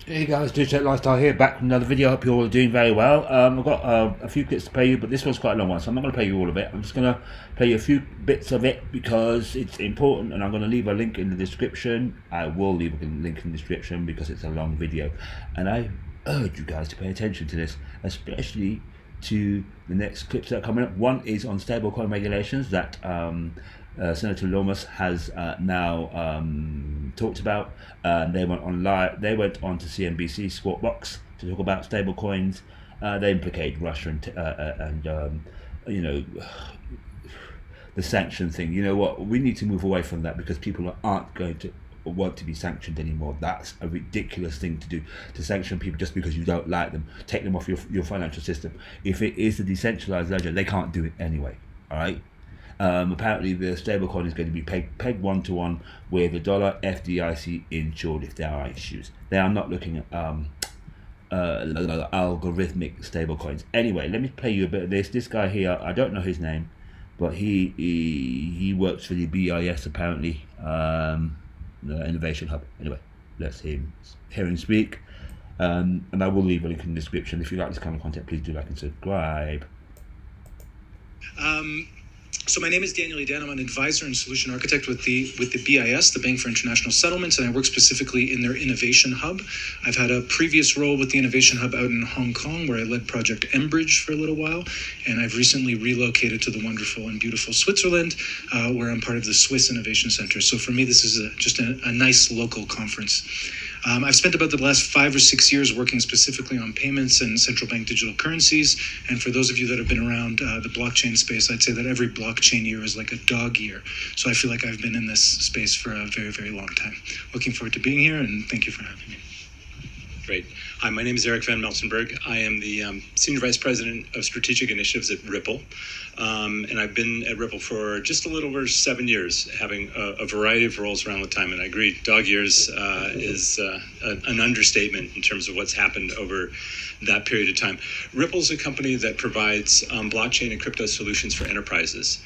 Hey guys, Digital Lifestyle here, back from another video. Hope you're all doing very well. I've got a few clips to play you, but this one's quite a long one, so I'm not going to play you all of it. I'm just going to play you a few bits of it because it's important, and I'm going to leave a link in the description. I will leave a link in the description because it's a long video, and I urge you guys to pay attention to this, especially to the next clips that are coming up. One is on stablecoin regulations that Senator Lomas has now talked about. They went on live. They went on to CNBC Squawk Box to talk about stablecoins. They implicate Russia and you know, the sanction thing. You know what? We need to move away from that because people aren't going to want to be sanctioned anymore. That's a ridiculous thing to do, to sanction people just because you don't like them, take them off your financial system. If it is a decentralized ledger, they can't do it anyway. All right. Apparently the stablecoin is going to be pegged one-to-one with the dollar FDIC insured if there are issues. They are not looking at algorithmic stablecoins. Anyway, let me play you a bit of this. This guy here, I don't know his name, but he works for the BIS apparently, the Innovation Hub. Anyway, let's hear him speak. And I will leave a link in the description. If you like this kind of content, please do like and subscribe. So my name is Daniel Edan. I'm an advisor and solution architect with the BIS, the Bank for International Settlements, and I work specifically in their Innovation Hub. I've had a previous role with the Innovation Hub out in Hong Kong, where I led Project Enbridge for a little while, and I've recently relocated to the wonderful and beautiful Switzerland, where I'm part of the Swiss Innovation Center. So for me, this is just a nice local conference. I've spent about the last 5 or 6 years working specifically on payments and central bank digital currencies. And for those of you that have been around the blockchain space, I'd say that every blockchain year is like a dog year. So I feel like I've been in this space for a very, very long time. Looking forward to being here, and thank you for having me. Great. Hi, my name is Eric Van Meltenberg. I am the Senior Vice President of Strategic Initiatives at Ripple. And I've been at Ripple for just a little over 7 years, having a variety of roles around the time. And I agree, dog years is an understatement in terms of what's happened over that period of time. Ripple's a company that provides blockchain and crypto solutions for enterprises.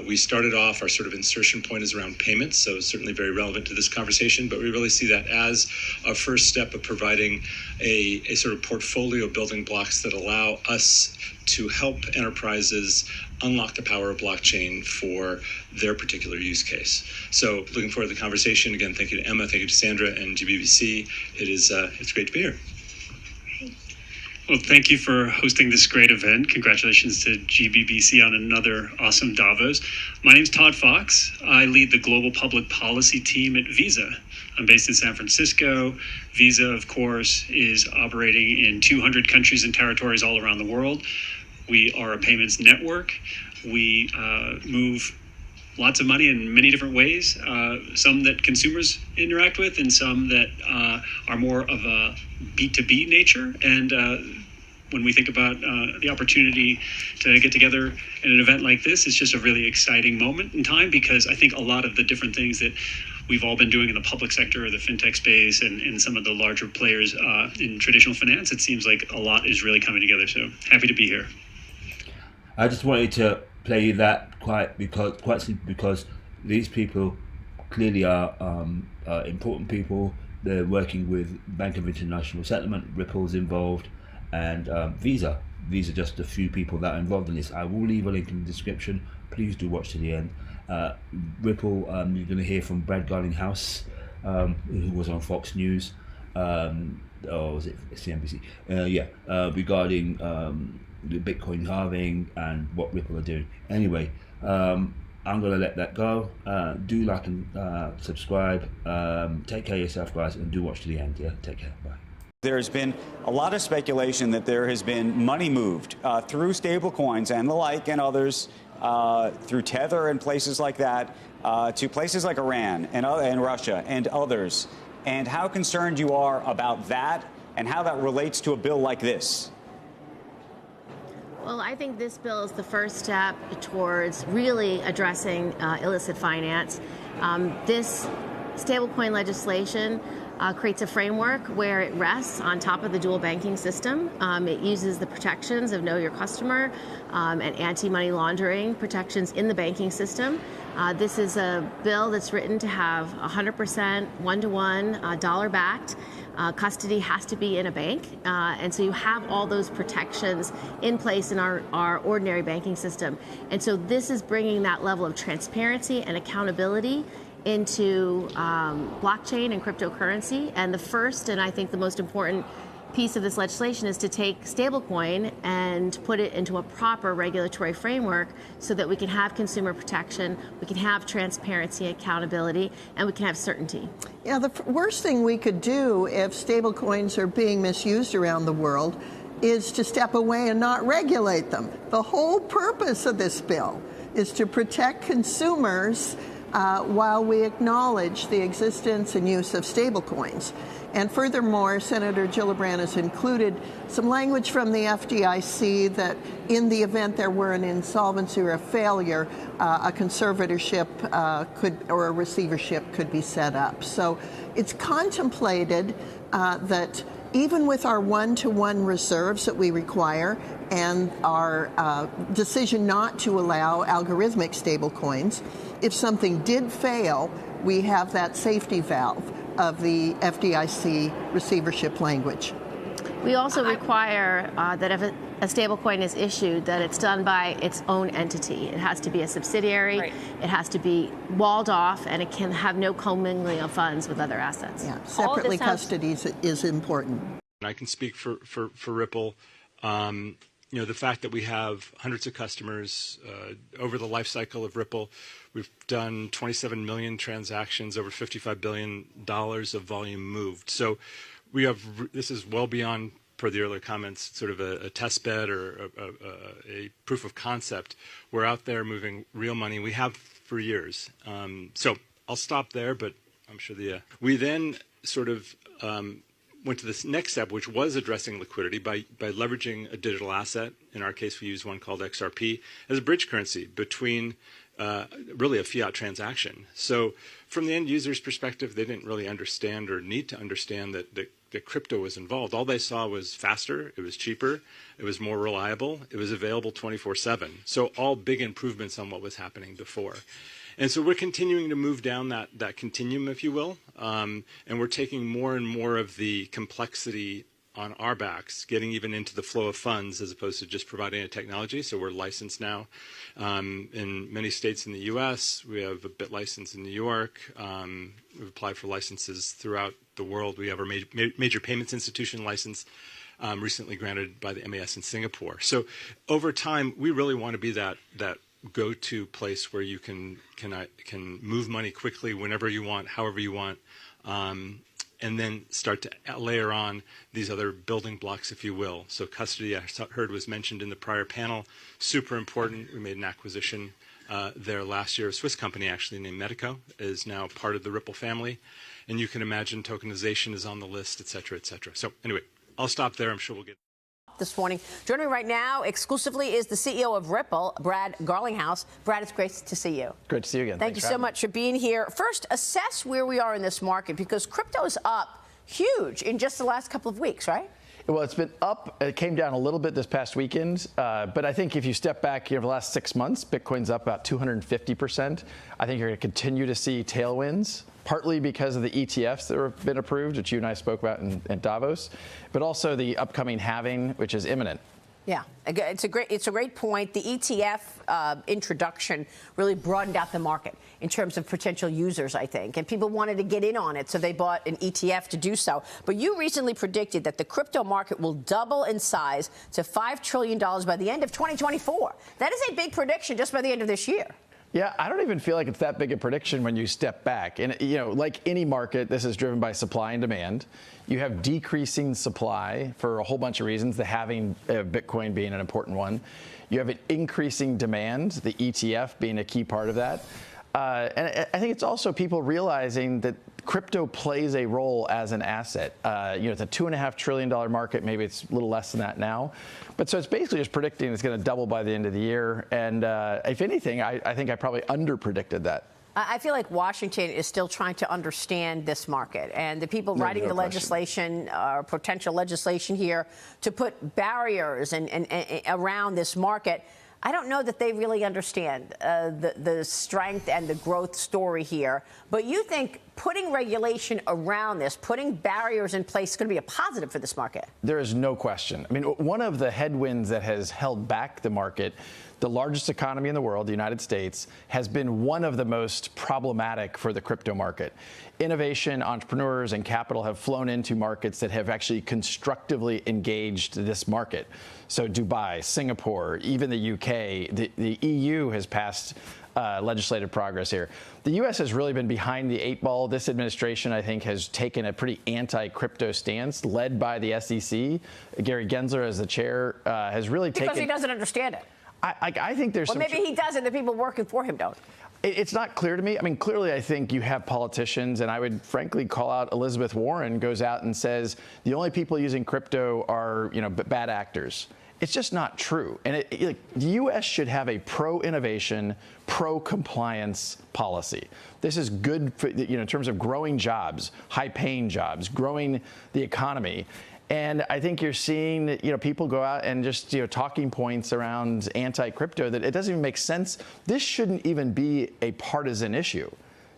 We started off, our sort of insertion point is around payments, so it's certainly very relevant to this conversation, but we really see that as a first step of providing a sort of portfolio building blocks that allow us to help enterprises unlock the power of blockchain for their particular use case. So looking forward to the conversation. Again, thank you to Emma, thank you to Sandra and GBBC. It's great to be here. Well, thank you for hosting this great event. Congratulations to GBBC on another awesome Davos. My name is Todd Fox. I lead the global public policy team at Visa. I'm based in San Francisco. Visa, of course, is operating in 200 countries and territories all around the world. We are a payments network. We move lots of money in many different ways, some that consumers interact with and some that are more of a B2B nature. And when we think about the opportunity to get together in an event like this, it's just a really exciting moment in time, because I think a lot of the different things that we've all been doing in the public sector or the fintech space and some of the larger players in traditional finance, it seems like a lot is really coming together. So happy to be here. I just wanted to play that quite simply because these people clearly are important people. They're working with Bank of International Settlement, Ripple's involved, and Visa. These are just a few people that are involved in this. I will leave a link in the description. Please do watch to the end. Ripple, you're going to hear from Brad Garlinghouse, who was on Fox News, or was it CNBC? Regarding the Bitcoin halving and what Ripple are doing. Anyway, I'm going to let that go. Do like and subscribe. Take care of yourself, guys, and do watch to the end. Yeah, take care. Bye. There's been a lot of speculation that there has been money moved through stablecoins and the like and others, through Tether and places like that, to places like Iran and Russia and others. And how concerned you are about that and how that relates to a bill like this. Well, I think this bill is the first step towards really addressing illicit finance. This stablecoin legislation creates a framework where it rests on top of the dual banking system. It uses the protections of Know Your Customer and anti-money laundering protections in the banking system. This is a bill that's written to have 100% one-to-one dollar-backed. Custody has to be in a bank, and so you have all those protections in place in our ordinary banking system. And so this is bringing that level of transparency and accountability into blockchain and cryptocurrency. And the first, and I think the most important piece of this legislation, is to take stablecoin and put it into a proper regulatory framework so that we can have consumer protection, we can have transparency, accountability, and we can have certainty. Yeah, the worst thing we could do if stablecoins are being misused around the world is to step away and not regulate them. The whole purpose of this bill is to protect consumers while we acknowledge the existence and use of stablecoins. And furthermore, Senator Gillibrand has included some language from the FDIC that in the event there were an insolvency or a failure, a conservatorship or a receivership could be set up. So it's contemplated that even with our one-to-one reserves that we require and our decision not to allow algorithmic stablecoins, if something did fail, we have that safety valve of the FDIC receivership language. We also require that if a stablecoin is issued, that it's done by its own entity. It has to be a subsidiary, right. It has to be walled off, and it can have no commingling of funds with other assets. Yeah, separately custody is important. I can speak for Ripple. You know, the fact that we have hundreds of customers over the life cycle of Ripple, we've done 27 million transactions, over $55 billion of volume moved. So we have, this is well beyond, per the earlier comments, sort of a test bed or a proof of concept. We're out there moving real money. We have for years. So I'll stop there, but I'm sure we then sort of went to this next step, which was addressing liquidity by leveraging a digital asset. In our case, we use one called XRP as a bridge currency between really a fiat transaction. So from the end user's perspective, they didn't really understand or need to understand that crypto was involved. All they saw was faster, it was cheaper, it was more reliable, it was available 24/7. So all big improvements on what was happening before. And so we're continuing to move down that continuum, if you will, and we're taking more and more of the complexity on our backs, getting even into the flow of funds as opposed to just providing a technology. So we're licensed now in many states in the U.S. We have a BIT license in New York. We've applied for licenses throughout the world. We have our major payments institution license recently granted by the MAS in Singapore. So over time, we really want to be that go-to place where you can move money quickly whenever you want, however you want, and then start to layer on these other building blocks, if you will. So custody, I heard was mentioned in the prior panel, super important. We made an acquisition there last year. A Swiss company actually named Medico is now part of the Ripple family. And you can imagine tokenization is on the list, et cetera, et cetera. So anyway, I'll stop there. I'm sure we'll get this morning. Joining me right now exclusively is the CEO of Ripple, Brad Garlinghouse. Brad, it's great to see you. Great to see you again. Thank you so much for being here. First, assess where we are in this market, because crypto is up huge in just the last couple of weeks, right? Well, it's been up. It came down a little bit this past weekend. But I think if you step back over the last 6 months, Bitcoin's up about 250%. I think you're going to continue to see tailwinds, partly because of the ETFs that have been approved, which you and I spoke about in Davos, but also the upcoming halving, which is imminent. Yeah, it's a great point. The ETF introduction really broadened out the market in terms of potential users, I think, and people wanted to get in on it, so they bought an ETF to do so. But you recently predicted that the crypto market will double in size to $5 trillion by the end of 2024. That is a big prediction just by the end of this year. Yeah, I don't even feel like it's that big a prediction when you step back. And, you know, like any market, this is driven by supply and demand. You have decreasing supply for a whole bunch of reasons, the halving Bitcoin being an important one. You have an increasing demand, the ETF being a key part of that. And I think it's also people realizing that crypto plays a role as an asset. You know, it's a $2.5 trillion market. Maybe it's a little less than that now. But so it's basically just predicting it's going to double by the end of the year. And if anything, I think I probably under-predicted that. I feel like Washington is still trying to understand this market, and the people writing the legislation or potential legislation here to put barriers and around this market. I don't know that they really understand the strength and the growth story here. But you think putting regulation around this, putting barriers in place is going to be a positive for this market? There is no question. I mean, one of the headwinds that has held back the market, the largest economy in the world, the United States, has been one of the most problematic for the crypto market. Innovation, entrepreneurs, and capital have flown into markets that have actually constructively engaged this market. So Dubai, Singapore, even the UK, the EU has passed legislative progress here. The U.S. has really been behind the 8 ball. This administration, I think, has taken a pretty anti-crypto stance, led by the SEC. Gary Gensler, as the chair, has really taken... Because he doesn't understand it. I think there's some... Well, maybe he does, and the people working for him don't. It's not clear to me. I mean, clearly, I think you have politicians, and I would frankly call out Elizabeth Warren goes out and says the only people using crypto are, bad actors. It's just not true. And the U.S. should have a pro-innovation, pro-compliance policy. This is good for, in terms of growing jobs, high-paying jobs, growing the economy. And I think you're seeing, people go out and just, talking points around anti-crypto that it doesn't even make sense. This shouldn't even be a partisan issue.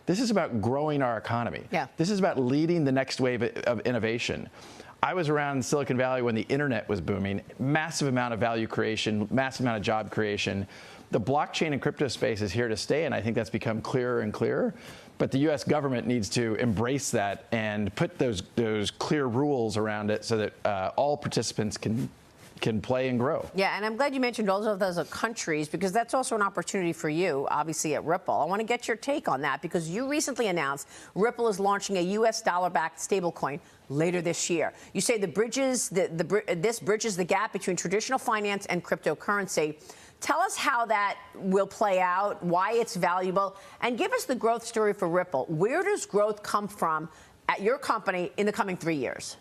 This is about growing our economy. Yeah. This is about leading the next wave of innovation. I was around Silicon Valley when the internet was booming, massive amount of value creation, massive amount of job creation. The blockchain and crypto space is here to stay, and I think that's become clearer and clearer. But the U.S. government needs to embrace that and put those clear rules around it so that all participants can play and grow. Yeah, and I'm glad you mentioned all of those countries, because that's also an opportunity for you, obviously, at Ripple. I want to get your take on that, because you recently announced Ripple is launching a U.S. dollar-backed stablecoin later this year. You say this bridges the gap between traditional finance and cryptocurrency. Tell us how that will play out, why it's valuable, and give us the growth story for Ripple. Where does growth come from at your company in the coming 3 years?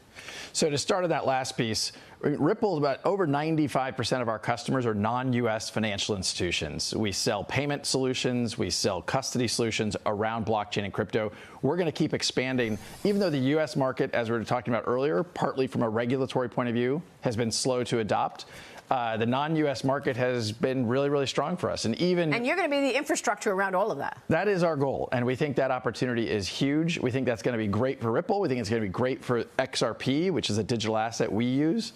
So to start on that last piece, Ripple, about over 95% of our customers are non-U.S. financial institutions. We sell payment solutions, we sell custody solutions around blockchain and crypto. We're going to keep expanding, even though the U.S. market, as we were talking about earlier, partly from a regulatory point of view, has been slow to adopt. The non-U.S. market has been really, really strong for us. And you're going to be the infrastructure around all of that. That is our goal. And we think that opportunity is huge. We think that's going to be great for Ripple. We think it's going to be great for XRP, which is a digital asset we use.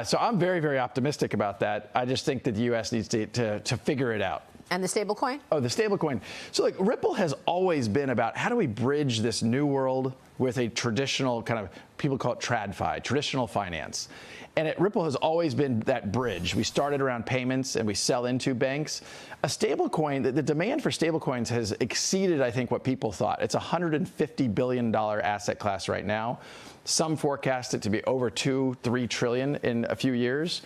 So I'm very, very optimistic about that. I just think that the U.S. needs to figure it out. And the stablecoin? Oh, the stablecoin. So look, Ripple has always been about how do we bridge this new world with a traditional kind of, people call it TradFi, traditional finance. And Ripple has always been that bridge. We started around payments and we sell into banks. A stablecoin, the demand for stablecoins has exceeded, I think, what people thought. It's a $150 billion asset class right now. Some forecast it to be over $2-3 trillion in a few years.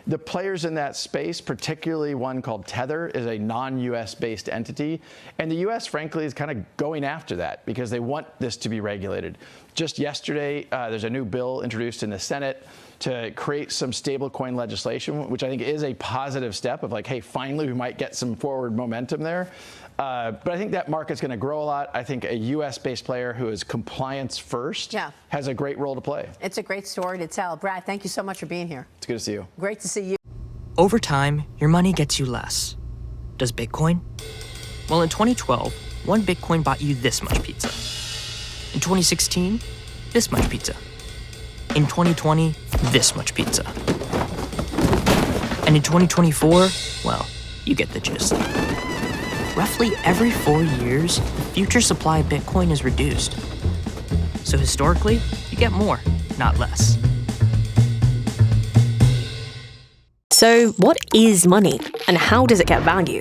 The players in that space, particularly one called Tether, is a non-U.S. based entity. And the U.S., frankly, is kind of going after that because they want this to be regulated. Just yesterday, there's a new bill introduced in the Senate to create some stablecoin legislation, which I think is a positive step of like, hey, finally, we might get some forward momentum there. But I think that market's going to grow a lot. I think a U.S.-based player who is compliance first has a great role to play. It's a great story to tell. Brad, thank you so much for being here. It's good to see you. Great to see you. Over time, your money gets you less. Does Bitcoin? Well, in 2012, one Bitcoin bought you this much pizza. In 2016, this much pizza. In 2020, this much pizza. And in 2024, well, you get the gist. Roughly every 4 years, the future supply of Bitcoin is reduced. So historically, you get more, not less. So what is money, and how does it get value?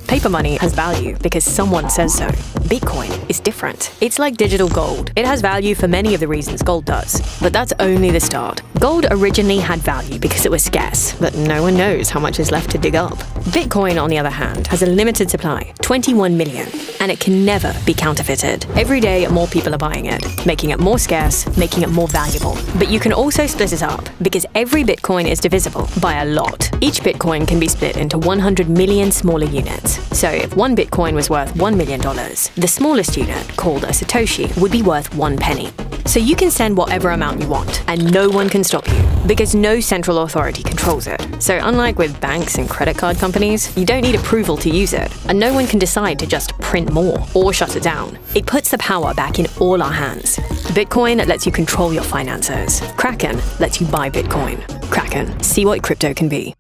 Paper money has value because someone says so. Bitcoin is different. It's like digital gold. It has value for many of the reasons gold does, but that's only the start. Gold originally had value because it was scarce, but no one knows how much is left to dig up. Bitcoin, on the other hand, has a limited supply, 21 million, and it can never be counterfeited. Every day, more people are buying it, making it more scarce, making it more valuable. But you can also split it up because every Bitcoin is divisible by a lot. Each Bitcoin can be split into 100 million smaller units. So if one Bitcoin was worth $1 million, the smallest unit, called a Satoshi, would be worth 1 penny. So you can send whatever amount you want, and no one can stop you. because no central authority controls it. So unlike with banks and credit card companies, you don't need approval to use it, and no one can decide to just print more or shut it down. It puts the power back in all our hands. Bitcoin lets you control your finances. Kraken lets you buy Bitcoin. Kraken, see what crypto can be.